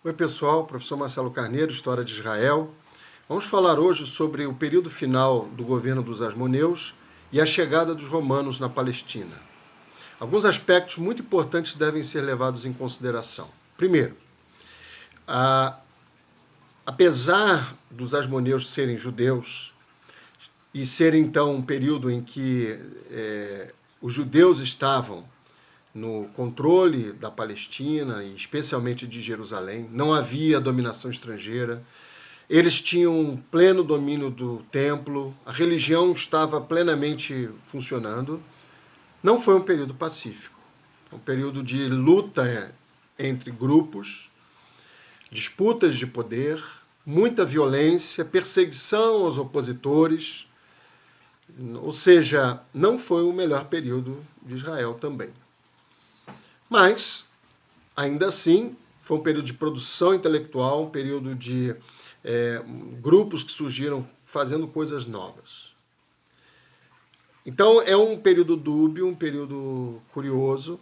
Oi pessoal, professor Marcelo Carneiro, História de Israel. Vamos falar hoje sobre o período final do governo dos Asmoneus e a chegada dos romanos na Palestina. Alguns aspectos muito importantes devem ser levados em consideração. Primeiro, apesar dos Asmoneus serem judeus e serem então um período em que os judeus estavam no controle da Palestina e especialmente de Jerusalém, não havia dominação estrangeira, eles tinham pleno domínio do templo, a religião estava plenamente funcionando. Não foi um período pacífico, um período de luta entre grupos, disputas de poder, muita violência, perseguição aos opositores, ou seja, não foi o melhor período de Israel também. Mas, ainda assim, foi um período de produção intelectual, um período de grupos que surgiram fazendo coisas novas. Então, é um período dúbio, um período curioso,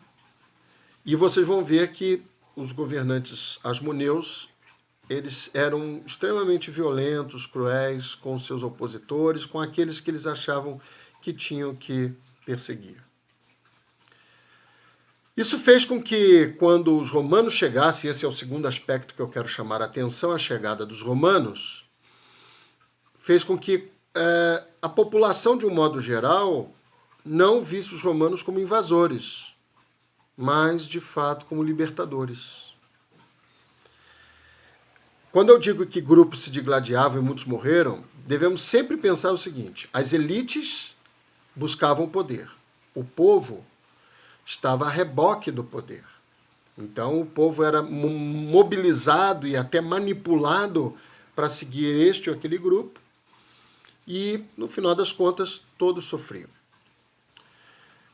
e vocês vão ver que os governantes asmoneus, eles eram extremamente violentos, cruéis com seus opositores, com aqueles que eles achavam que tinham que perseguir. Isso fez com que, quando os romanos chegassem, esse é o segundo aspecto que eu quero chamar a atenção, a chegada dos romanos, fez com que a população, de um modo geral, não visse os romanos como invasores, mas, de fato, como libertadores. Quando eu digo que grupos se digladiavam e muitos morreram, devemos sempre pensar o seguinte: as elites buscavam poder, o povo estava a reboque do poder. Então o povo era mobilizado e até manipulado para seguir este ou aquele grupo, e no final das contas todos sofriam.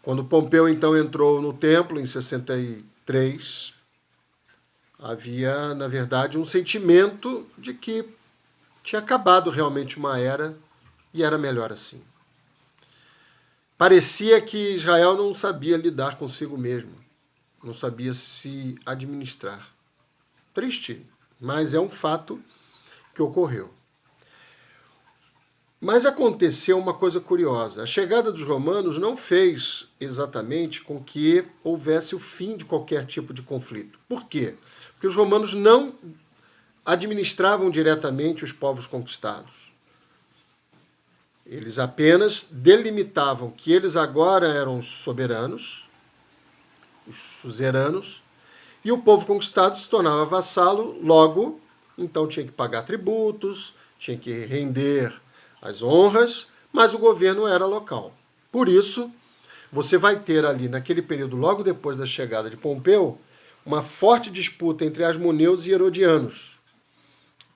Quando Pompeu então entrou no templo em 63, havia, na verdade, um sentimento de que tinha acabado realmente uma era e era melhor assim. Parecia que Israel não sabia lidar consigo mesmo, não sabia se administrar. Triste, mas é um fato que ocorreu. Mas aconteceu uma coisa curiosa. A chegada dos romanos não fez exatamente com que houvesse o fim de qualquer tipo de conflito. Por quê? Porque os romanos não administravam diretamente os povos conquistados. Eles apenas delimitavam que eles agora eram os soberanos, os suzeranos, e o povo conquistado se tornava vassalo, logo, então tinha que pagar tributos, tinha que render as honras, mas o governo era local. Por isso, você vai ter ali, naquele período, logo depois da chegada de Pompeu, uma forte disputa entre asmoneus e herodianos,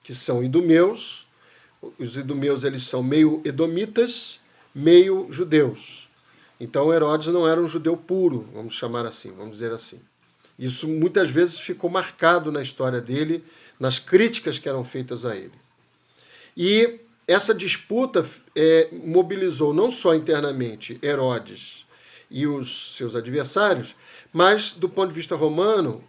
que são idumeus. Os idumeus, eles são meio edomitas, meio judeus. Então Herodes não era um judeu puro, vamos chamar assim, vamos dizer assim. Isso muitas vezes ficou marcado na história dele, nas críticas que eram feitas a ele. E essa disputa mobilizou não só internamente Herodes e os seus adversários, mas, do ponto de vista romano,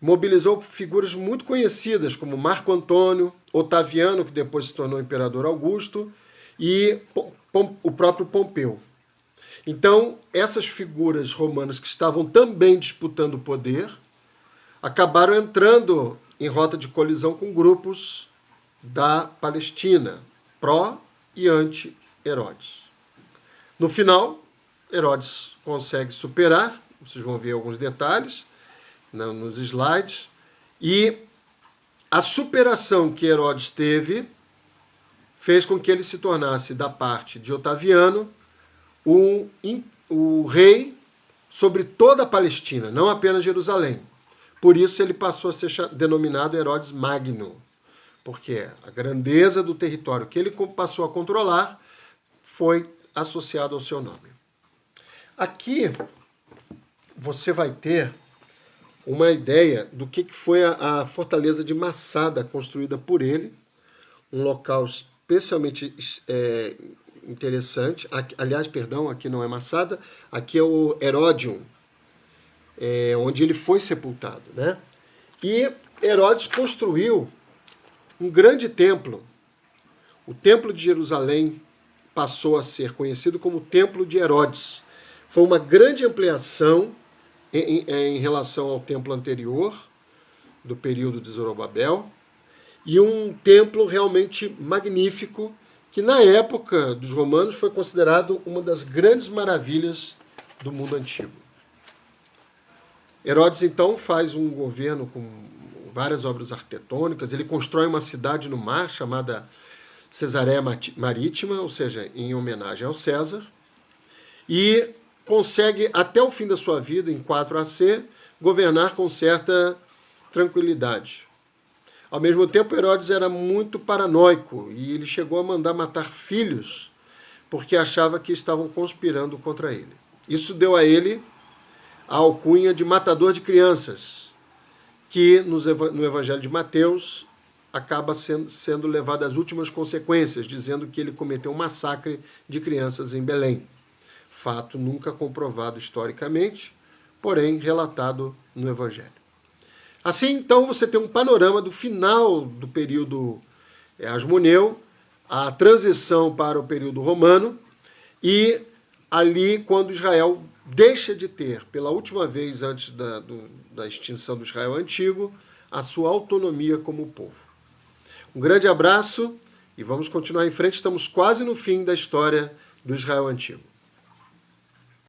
mobilizou figuras muito conhecidas, como Marco Antônio, Otaviano, que depois se tornou imperador Augusto, e o próprio Pompeu. Então, essas figuras romanas que estavam também disputando o poder, acabaram entrando em rota de colisão com grupos da Palestina, pró e anti-Herodes. No final, Herodes consegue superar, vocês vão ver alguns detalhes nos slides, e a superação que Herodes teve fez com que ele se tornasse, da parte de Otaviano, o rei sobre toda a Palestina, não apenas Jerusalém. Por isso ele passou a ser denominado Herodes Magno, porque a grandeza do território que ele passou a controlar foi associado ao seu nome. Aqui você vai ter uma ideia do que foi a fortaleza de Massada, construída por ele, um local especialmente interessante. Aliás, perdão, aqui não é Massada, aqui é o Heródion, onde ele foi sepultado, né? E Herodes construiu um grande templo. O Templo de Jerusalém passou a ser conhecido como o Templo de Herodes. Foi uma grande ampliação em relação ao templo anterior, do período de Zorobabel, e um templo realmente magnífico, que na época dos romanos foi considerado uma das grandes maravilhas do mundo antigo. Herodes, então, faz um governo com várias obras arquitetônicas, ele constrói uma cidade no mar chamada Cesareia Marítima, ou seja, em homenagem ao César, e consegue, até o fim da sua vida, em 4 AC, governar com certa tranquilidade. Ao mesmo tempo, Herodes era muito paranoico e ele chegou a mandar matar filhos porque achava que estavam conspirando contra ele. Isso deu a ele a alcunha de matador de crianças, que no Evangelho de Mateus acaba sendo levado às últimas consequências, dizendo que ele cometeu um massacre de crianças em Belém. Fato nunca comprovado historicamente, porém relatado no Evangelho. Assim, então, você tem um panorama do final do período Asmoneu, a transição para o período romano, e ali, quando Israel deixa de ter, pela última vez antes da extinção do Israel antigo, a sua autonomia como povo. Um grande abraço e vamos continuar em frente, estamos quase no fim da história do Israel antigo.